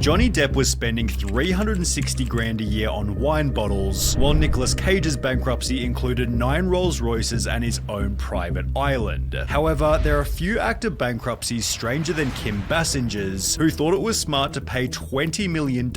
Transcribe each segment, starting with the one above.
Johnny Depp was spending 360 grand a year on wine bottles, while Nicolas Cage's bankruptcy included 9 Rolls Royces and his own private island. However, there are few actor bankruptcies stranger than Kim Basinger's, who thought it was smart to pay $20 million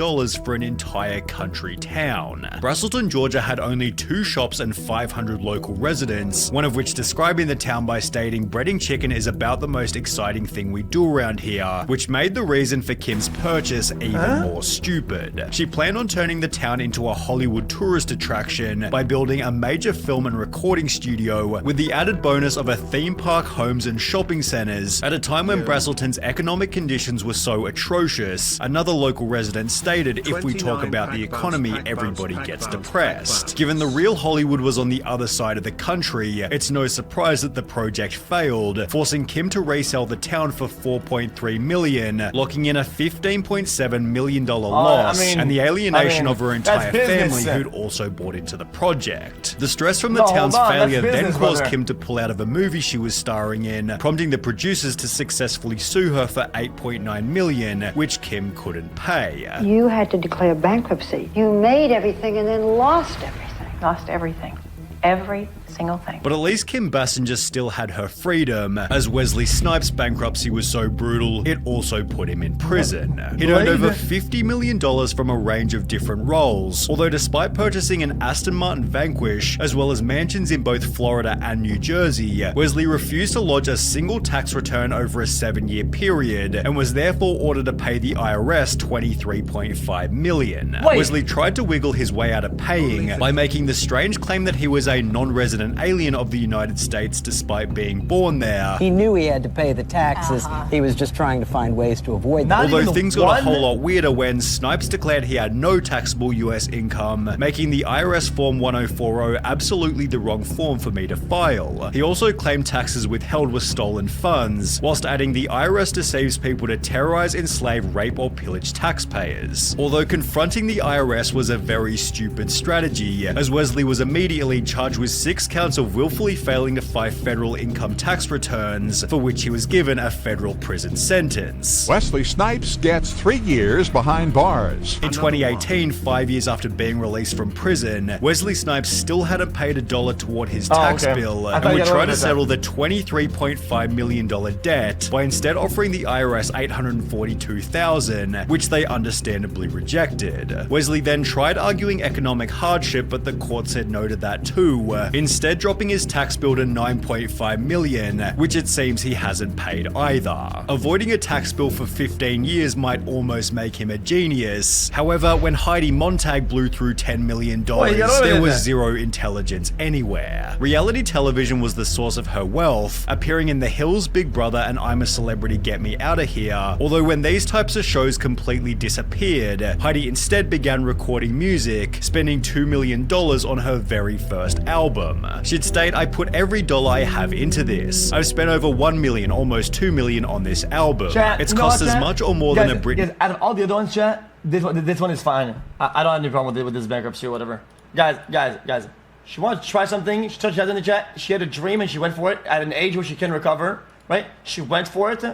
for an entire country town. Braselton, Georgia had only 2 shops and 500 local residents, one of which describing the town by stating, "Breading chicken is about the most exciting thing we do around here," which made the reason for Kim's purchase even more stupid. She planned on turning the town into a Hollywood tourist attraction by building a major film and recording studio with the added bonus of a theme park, homes and shopping centers at a time when Braselton's economic conditions were so atrocious. Another local resident stated, "If we talk about the economy, everybody gets depressed." Given the real Hollywood was on the other side of the country, it's no surprise that the project failed, forcing Kim to resell the town for $4.3 million, locking in a $15.7 million loss and the alienation of her entire family who'd also bought into the project. The stress from the town's failure then caused Kim to pull out of a movie she was starring in, prompting the producers to successfully sue her for $8.9 million, which Kim couldn't pay. You had to declare bankruptcy. You made everything and then lost everything. Lost everything. Every single thing. But at least Kim Basinger still had her freedom, as Wesley Snipes' bankruptcy was so brutal, it also put him in prison. He'd earned over $50 million from a range of different roles, although despite purchasing an Aston Martin Vanquish, as well as mansions in both Florida and New Jersey, Wesley refused to lodge a single tax return over a 7-year period, and was therefore ordered to pay the IRS $23.5 million. Wesley tried to wiggle his way out of paying by making the strange claim that he was a non-resident alien of the United States despite being born there. He knew he had to pay the taxes. He was just trying to find ways to avoid them. Although things got a whole lot weirder when Snipes declared he had no taxable US income, making the IRS Form 1040 absolutely the wrong form for me to file. He also claimed taxes withheld were stolen funds, whilst adding the IRS deceives people to terrorize, enslave, rape or pillage taxpayers. Although confronting the IRS was a very stupid strategy, as Wesley was immediately charged with 6 counts of willfully failing to file federal income tax returns, for which he was given a federal prison sentence. Wesley Snipes gets 3 years behind bars. In 2018, 5 years after being released from prison, Wesley Snipes still hadn't paid $1 toward his tax bill and would try to settle the $23.5 million debt by instead offering the IRS $842,000, which they understandably rejected. Wesley then tried arguing economic hardship, but the court said no to that too, instead dropping his tax bill to $9.5 million, which it seems he hasn't paid either. Avoiding a tax bill for 15 years might almost make him a genius. However, when Heidi Montag blew through $10 million, there was zero intelligence anywhere. Reality television was the source of her wealth, appearing in The Hills, Big Brother, and I'm a Celebrity, Get Me Outta Here. Although when these types of shows completely disappeared, Heidi instead began recording music, spending $2 million on her very first album. She'd state, "I put every dollar I have into this. I've spent over $1 million, almost $2 million on this album. It's cost as much or more than a Brit." Out of all the other ones, chat, this one is fine. I don't have any problem with this bankruptcy or whatever. Guys. She wanted to try something. She touched that in the chat. She had a dream and she went for it at an age where she can recover, right? She went for it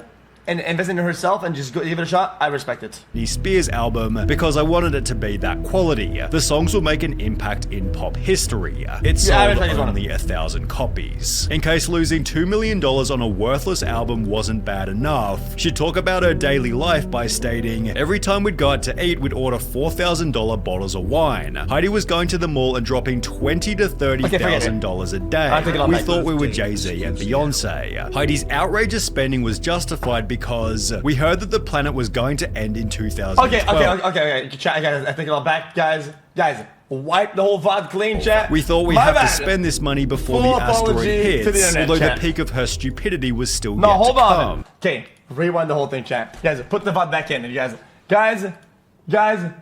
and invested in herself and just give it a shot. I respect it. Spears album because I wanted it to be that quality. The songs will make an impact in pop history. It sold only 1,000 copies. In case losing $2 million on a worthless album wasn't bad enough, she'd talk about her daily life by stating, "Every time we'd go out to eat, we'd order $4,000 bottles of wine. Heidi was going to the mall and dropping $20,000 to $30,000 a day. We thought we were Jay-Z and Beyonce." Heidi's outrageous spending was justified because we heard that the planet was going to end in 2012. Okay. Chat, guys, I think about back, guys, wipe the whole VOD clean, chat. We thought we'd have to spend this money before the asteroid hits, although the peak of her stupidity was still yet to come. Hold on. Okay, rewind the whole thing, chat. Guys, put the VOD back in, guys,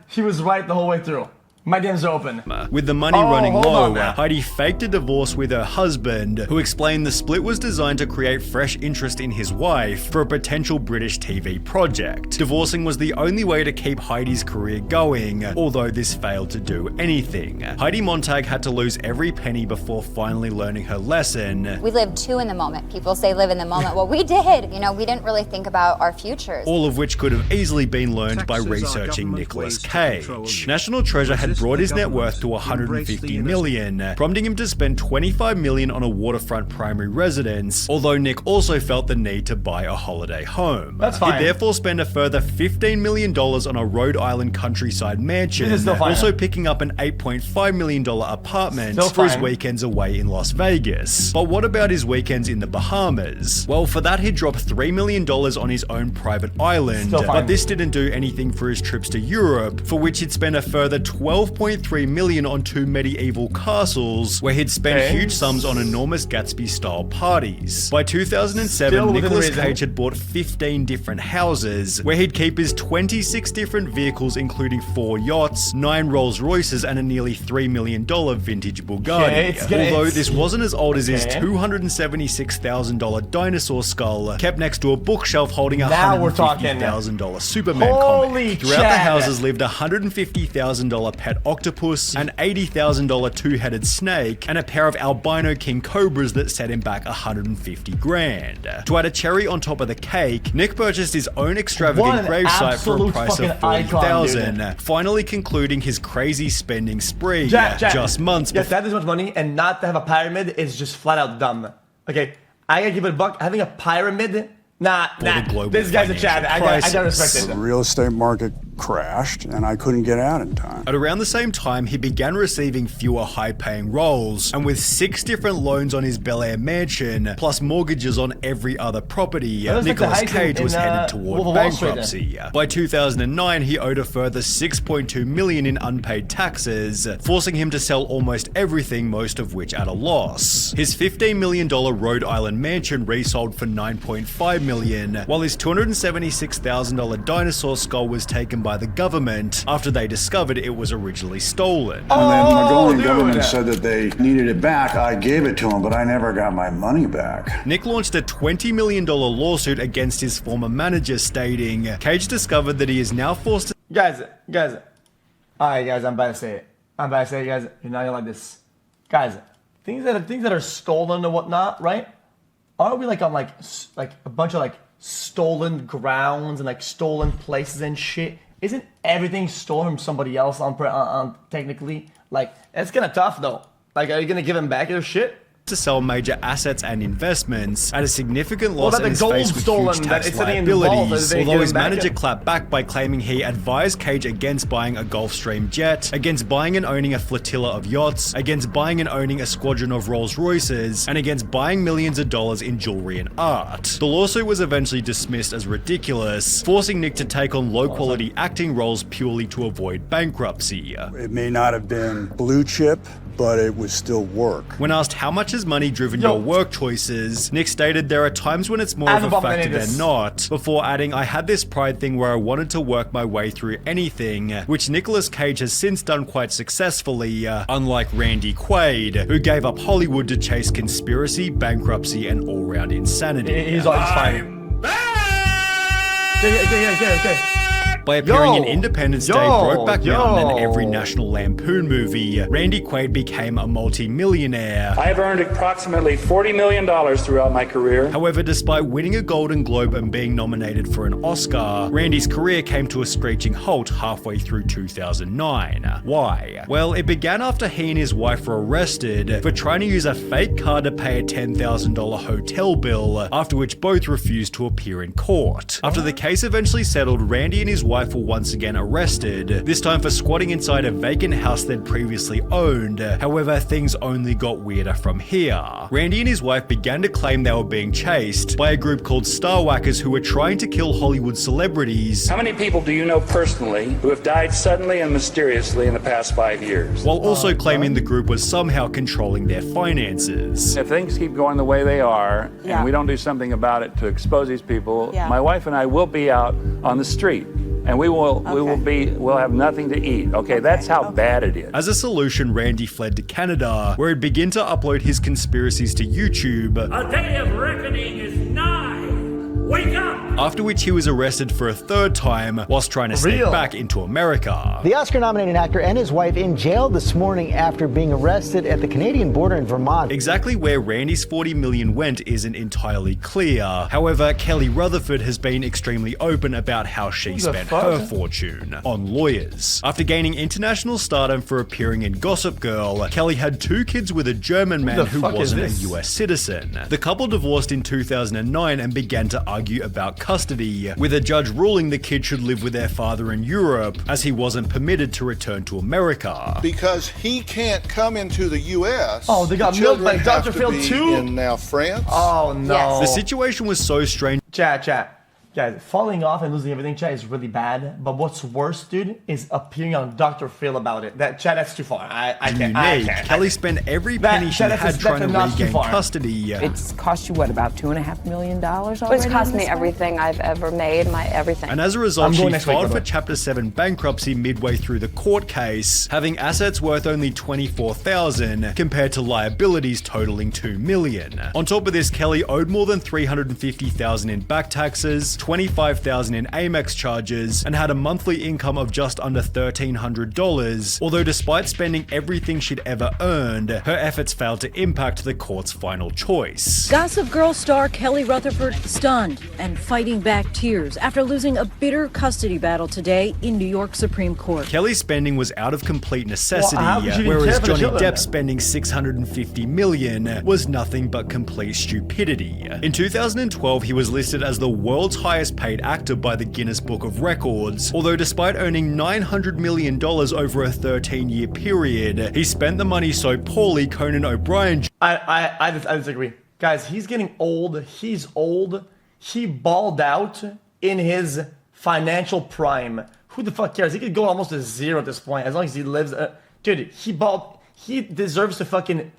she was right the whole way through. My DMs are open. With the money running hold low, on now. Heidi faked a divorce with her husband, who explained the split was designed to create fresh interest in his wife for a potential British TV project. Divorcing was the only way to keep Heidi's career going, although this failed to do anything. Heidi Montag had to lose every penny before finally learning her lesson. We live too in the moment. People say live in the moment. Well, we did. You know, we didn't really think about our futures. All of which could have easily been learned by researching Nicolas Cage. National Treasure had brought his net worth to $150 million, prompting him to spend $25 million on a waterfront primary residence, although Nick also felt the need to buy a holiday home. That's fine. He'd therefore spend a further $15 million on a Rhode Island countryside mansion, This is still fine. also picking up an $8.5 million apartment Still for his fine. weekends away in Las Vegas. But what about his weekends in the Bahamas? Well, for that he'd drop $3 million on his own private island, Still fine. but this didn't do anything for his trips to Europe, for which he'd spend a further $12.3 million on 2 medieval castles, where he'd spend huge sums on enormous Gatsby-style parties. By 2007, Still within Nicolas reason. Cage had bought 15 different houses, where he'd keep his 26 different vehicles, including 4 yachts, 9 Rolls Royces, and a nearly $3 million vintage Bugatti. Although this wasn't as old as his $276,000 dinosaur skull, kept next to a bookshelf holding a Now we're talking. $150,000 Superman Holy comic. Throughout the Chad. houses lived a $150,000 pet octopus, an $80,000 two-headed snake, and a pair of albino king cobras that set him back $150,000. To add a cherry on top of the cake, Nick purchased his own What extravagant an gravesite for a absolute price of fucking icon, $40,000, finally concluding his crazy spending spree Jack, just months yes, before. to have this much money and not to have a pyramid is just flat out dumb. Okay, I gotta give it a buck. Having a pyramid, nah. the global This guy's a Chad. I gotta respect crisis. it. The real estate market crashed and I couldn't get out in time. At around the same time, he began receiving fewer high-paying roles, and with 6 different loans on his Bel Air mansion, plus mortgages on every other property, looks like the Nicolas heist Cage in, was headed Wolf toward of Wall Street bankruptcy. By 2009, he owed a further $6.2 million in unpaid taxes, forcing him to sell almost everything, most of which at a loss. His $15 million Rhode Island mansion resold for $9.5 million, while his $276,000 dinosaur skull was taken by the government after they discovered it was originally stolen. When the Mongolian dude. government said that they needed it back, I gave it to them, but I never got my money back. Nick launched a $20 million lawsuit against his former manager, stating, Cage discovered that he is now forced to Guys. Alright, guys, I'm about to say it. Guys. You're not gonna like this. Guys, things that are stolen or whatnot, right? Aren't we like on like a bunch of like stolen grounds and like stolen places and shit? Isn't everything stolen from somebody else on technically? Like, it's kind of tough though. Like, are you gonna give him back your shit? to sell major assets and investments at a significant loss that and the is gold faced with stolen huge that tax it's sitting in the vault, liabilities. that they Although give his him back manager in. clapped back by claiming he advised Cage against buying a Gulfstream jet, against buying and owning a flotilla of yachts, against buying and owning a squadron of Rolls Royces, and against buying millions of dollars in jewelry and art. The lawsuit was eventually dismissed as ridiculous, forcing Nick to take on low-quality acting roles purely to avoid bankruptcy. It may not have been blue chip, but it would still work. When asked how much has money driven your work choices, Nick stated there are times when it's more of a factor than not, before adding, I had this pride thing where I wanted to work my way through anything, which Nicolas Cage has since done quite successfully, unlike Randy Quaid, who gave up Hollywood to chase conspiracy, bankruptcy, and all-round insanity. He's fine. Okay. By appearing in Independence Day, Brokeback Mountain, and every National Lampoon movie, Randy Quaid became a multi-millionaire. I have earned approximately $40 million throughout my career. However, despite winning a Golden Globe and being nominated for an Oscar, Randy's career came to a screeching halt halfway through 2009. Why? Well, it began after he and his wife were arrested for trying to use a fake card to pay a $10,000 hotel bill, after which both refused to appear in court. After the case eventually settled, Randy and his wife were once again arrested, this time for squatting inside a vacant house they'd previously owned. However, things only got weirder from here. Randy and his wife began to claim they were being chased by a group called Starwhackers who were trying to kill Hollywood celebrities. How many people do you know personally who have died suddenly and mysteriously in the past 5 years? While also claiming the group was somehow controlling their finances. If things keep going the way they are, and we don't do something about it to expose these people, my wife and I will be out on the street. and we'll have nothing to eat. Okay, that's how bad it is. As a solution, Randy fled to Canada, where he'd begin to upload his conspiracies to YouTube. A day of reckoning is nigh. Wake up! After which he was arrested for a third time whilst trying to sneak back into America. The Oscar-nominated actor and his wife in jail this morning after being arrested at the Canadian border in Vermont. Exactly where Randy's $40 million went isn't entirely clear. However, Kelly Rutherford has been extremely open about how she spent her fortune on lawyers. After gaining international stardom for appearing in Gossip Girl, Kelly had 2 kids with a German man who wasn't a US citizen. The couple divorced in 2009 and began to argue about custody, with a judge ruling the kid should live with their father in Europe, as he wasn't permitted to return to America. Because he can't come into the U.S. Oh, they got milked by Dr. Phil too? In now France? Oh, no. Yes. The situation was so strange. Chat. Guys, falling off and losing everything, chat, is really bad. But what's worse, dude, is appearing on Dr. Phil about it. That's too far. I can't. Kelly spent every penny she had trying to regain custody. It's cost you, what, about $2.5 million already? It's cost me everything I've ever made, my everything. And as a result, she filed for Chapter 7 bankruptcy midway through the court case, having assets worth only $24,000 compared to liabilities totaling $2 million. On top of this, Kelly owed more than $350,000 in back taxes, $25,000 in Amex charges, and had a monthly income of just under $1,300, although despite spending everything she'd ever earned, her efforts failed to impact the court's final choice. Gossip Girl star Kelly Rutherford stunned and fighting back tears after losing a bitter custody battle today in New York Supreme Court. Kelly's spending was out of complete necessity, whereas Johnny Depp's spending $650 million was nothing but complete stupidity. In 2012, he was listed as the world's highest paid actor by the Guinness Book of Records, although despite earning $900 million over a 13-year period, he spent the money so poorly Conan O'Brien... I disagree. Guys, he's getting old. He's old. He balled out in his financial prime. Who the fuck cares? He could go almost to zero at this point, as long as he lives... dude, he balled... He deserves to fucking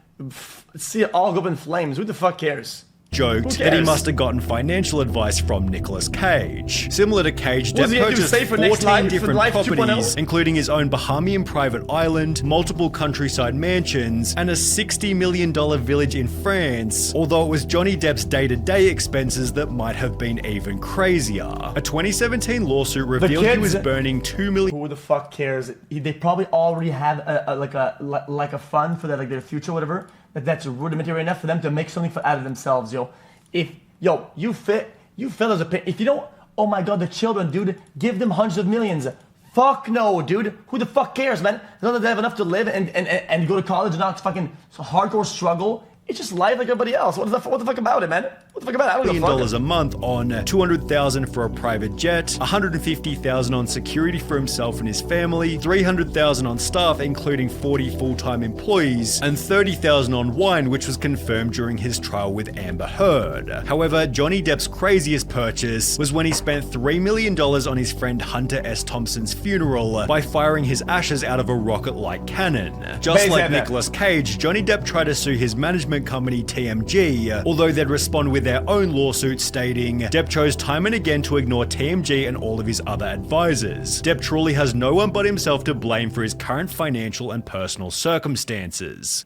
see it all go up in flames. Who the fuck cares? Joked that he must have gotten financial advice from Nicolas Cage. Similar to Cage, Depp purchased 14 different properties, including his own Bahamian private island, multiple countryside mansions, and a $60 million village in France, although it was Johnny Depp's day-to-day expenses that might have been even crazier. A 2017 lawsuit revealed he was burning $2 million... Who the fuck cares? They probably already have a fund for their future, whatever. That's rudimentary enough for them to make something out of themselves, yo. If you fellas if you don't, oh my god, the children, dude, give them hundreds of millions. Fuck no, dude. Who the fuck cares, man? As long as they have enough to live and go to college and not fucking hardcore struggle. It's just life like everybody else. What the fuck about it, man? What the fuck about it? $1 million a month on $200,000 for a private jet, $150,000 on security for himself and his family, $300,000 on staff, including 40 full-time employees, and $30,000 on wine, which was confirmed during his trial with Amber Heard. However, Johnny Depp's craziest purchase was when he spent $3 million on his friend Hunter S. Thompson's funeral by firing his ashes out of a rocket-like cannon. Just like Nicolas Cage, Johnny Depp tried to sue his management company TMG, although they'd respond with their own lawsuit stating Depp chose time and again to ignore TMG and all of his other advisors. Depp truly has no one but himself to blame for his current financial and personal circumstances.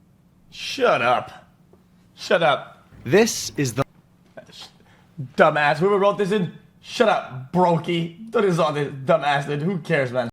Shut up. Shut up. This is the... Dumbass. Whoever wrote this in, shut up, brokey. That is all this dumbass, dude. Who cares, man?